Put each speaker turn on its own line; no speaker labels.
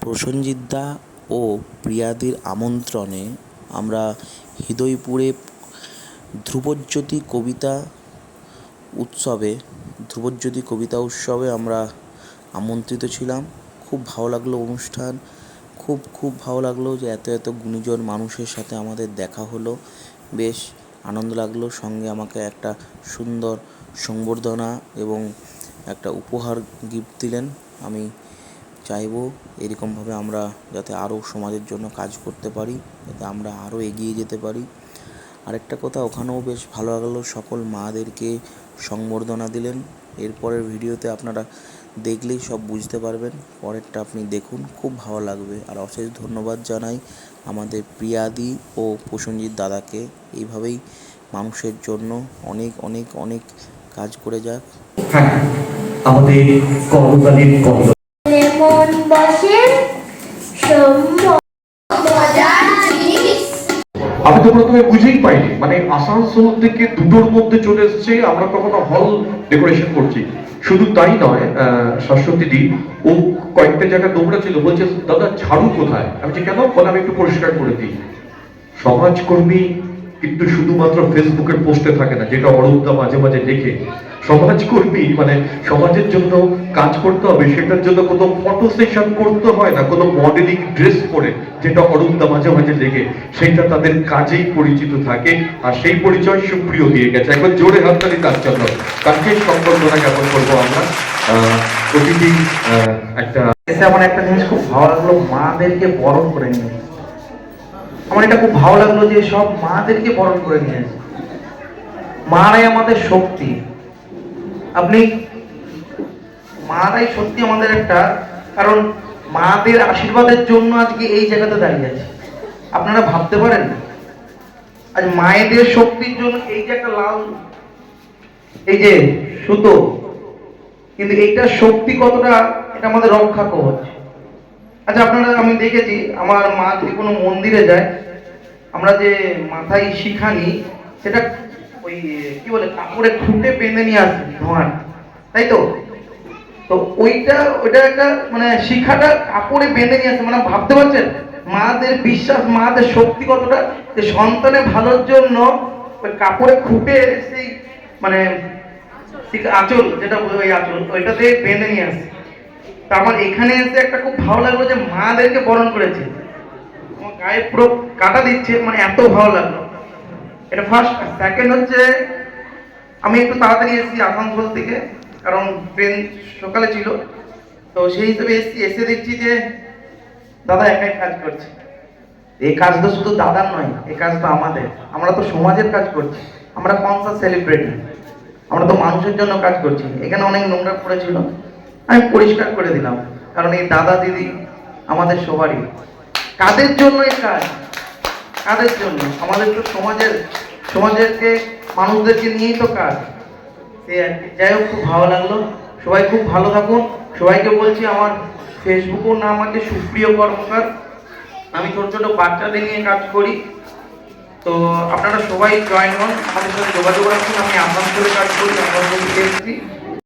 প্রসেনজিৎ দা ও প্রিয়াদির আমন্ত্রণে আমরা হৃদয়পুরে ধ্রুবজ্যোতি কবিতা উৎসবে আমরা আমন্ত্রিত ছিলাম। খুব ভালো লাগলো অনুষ্ঠান। খুব ভালো লাগলো যে এত গুণীজন মানুষের সাথে আমাদের দেখা হলো। বেশ আনন্দ লাগলো। সঙ্গে আমাকে একটা সুন্দর সংবর্ধনা এবং একটা উপহার গিফট দিলেন। আমি চাইবো এরকমভাবে আমরা যাতে আরও সমাজের জন্য কাজ করতে পারি, যাতে আমরা আরও এগিয়ে যেতে পারি। আরেকটা কথা, ওখানেও বেশ ভালো লাগলো, সকল মাদেরকে সংবর্ধনা দিলেন। এরপরের ভিডিওতে আপনারা দেখলেই সব বুঝতে পারবেন, পরেরটা আপনি দেখুন, খুব ভালো লাগবে। আর অশেষ ধন্যবাদ জানাই আমাদের প্রিয়াদি ও প্রসেনজিৎ দাদাকে। এইভাবেই মানুষের জন্য অনেক অনেক অনেক কাজ করে যাক।
হ্যাঁ, আমাদের কর্মকালীন
মন বসে
আমি তো প্রথমে বুঝেই পাইনি, মানে আসানসোল থেকে দুটোর মধ্যে চলে এসছে, আমরা কখনো হল ডেকোরেশন করছি। শুধু তাই নয়, শাশ্বতীদি ও কয়েকটা জায়গায় দৌড়া ছিল, বলছে দাদা ঝাড়ু কোথায়? আমি যে কেন বলে আমি একটু পরিষ্কার করে দিই। সমাজকর্মী কিন্তু শুধুমাত্র ফেসবুকের পোস্টে থাকে না, যেটা অরূপদা মাঝে মাঝে লেখে। সমাজকর্মী মানে সমাজের জন্য কাজ করতে হবে, সেটার জন্য কোনো ফটো সেশন করতে হয় না, কোনো মডেলিং ড্রেস পরে, যেটা অরূপদা মাঝে মাঝে লেখে, সেটা তাদের কাজেই পরিচিত থাকে। আর সেই পরিচয় সুপ্রিয় দিয়ে গেছে। একবার জোরে হাততালি তার জন্য। কালকে সংবর্ধনা জ্ঞাপন করবো আমরা। প্রতিদিন একটা
আমার একটা জিনিস খুব ভালো লাগলো, মাদেরকে বরণ করে নিয়ে। আমার এটা খুব ভালো লাগলো যে সব মাদেরকে বরণ করে নিয়েছে। মারাই আমাদের শক্তি। আপনি মারাই সত্যি আমাদের একটা, কারণ মাদের আশীর্বাদের জন্য আজকে এই জায়গাতে দাঁড়িয়ে আছে। আপনারা ভাবতে পারেন আজ মায়েদের শক্তির জন্য এই যে একটা লাল এই যে সুতো, কিন্তু এইটা শক্তি কতটা, এটা আমাদের রক্ষা কবচ। আচ্ছা আপনারা, আমি দেখেছি আমার মা যদি কোনো মন্দিরে যায়, আমরা যে মাথায় শিখা নিই, সেটা ওই কি বলে কাপড়ে খুঁটে বেঁধে নিয়ে আসি ধোঁয়ার, তাই তো? তো ওইটা একটা মানে শিখাটা কাপড়ে বেঁধে নিয়ে আসে। মানে ভাবতে পারছেন মাদের বিশ্বাস, মাদের শক্তি কতটা, যে সন্তানের ভালোর জন্য ওই কাপড়ে খুঁটে সেই মানে আঁচল, যেটা ওই আঁচল ওইটাতে বেঁধে নিয়ে আসে। তা আমার এখানে এসে একটা খুব ভালো লাগলো যে মাদেরকে বরণ করেছে, আমার গায়ে পুরো কাটা দিচ্ছে, মানে এত ভালো লাগলো। এটা ফার্স্ট। সেকেন্ড হচ্ছে, আমি একটু তাড়াতাড়ি এসেছি আসানসোল থেকে, কারণ ট্রেন সকালে ছিল। তো সেই হিসেবে এসে দেখছি যে দাদা একাই কাজ করছে। এই কাজ তো শুধু দাদার নয়, এই কাজ তো আমাদের। আমরা তো সমাজের কাজ করছি, আমরা কনসাস সেলিব্রিটি, আমরা তো মানুষের জন্য কাজ করছি। এখানে অনেক নোংরা পড়েছিল, আমি পরিষ্কার করে দিলাম, কারণ এই দাদা দিদি আমাদের সবারই। কাদের জন্য এই কাজ? কাদের জন্য? আমাদের তো সমাজেরকে মানুষদেরকে নিয়েই তো কাজ। যাই হোক, খুব ভালো লাগলো। সবাই খুব ভালো থাকুন। সবাইকে বলছি, আমার ফেসবুকের নাম আছে সুপ্রিয় কর্মকার। আমি ছোট ছোট বাচ্চাদের নিয়ে কাজ করি। তো আপনারা সবাই জয়েন হন, আমাদের সাথে যোগাযোগ রাখুন। আমি আসানসোলে কাজ করি, আসানসোল থেকে এসেছি।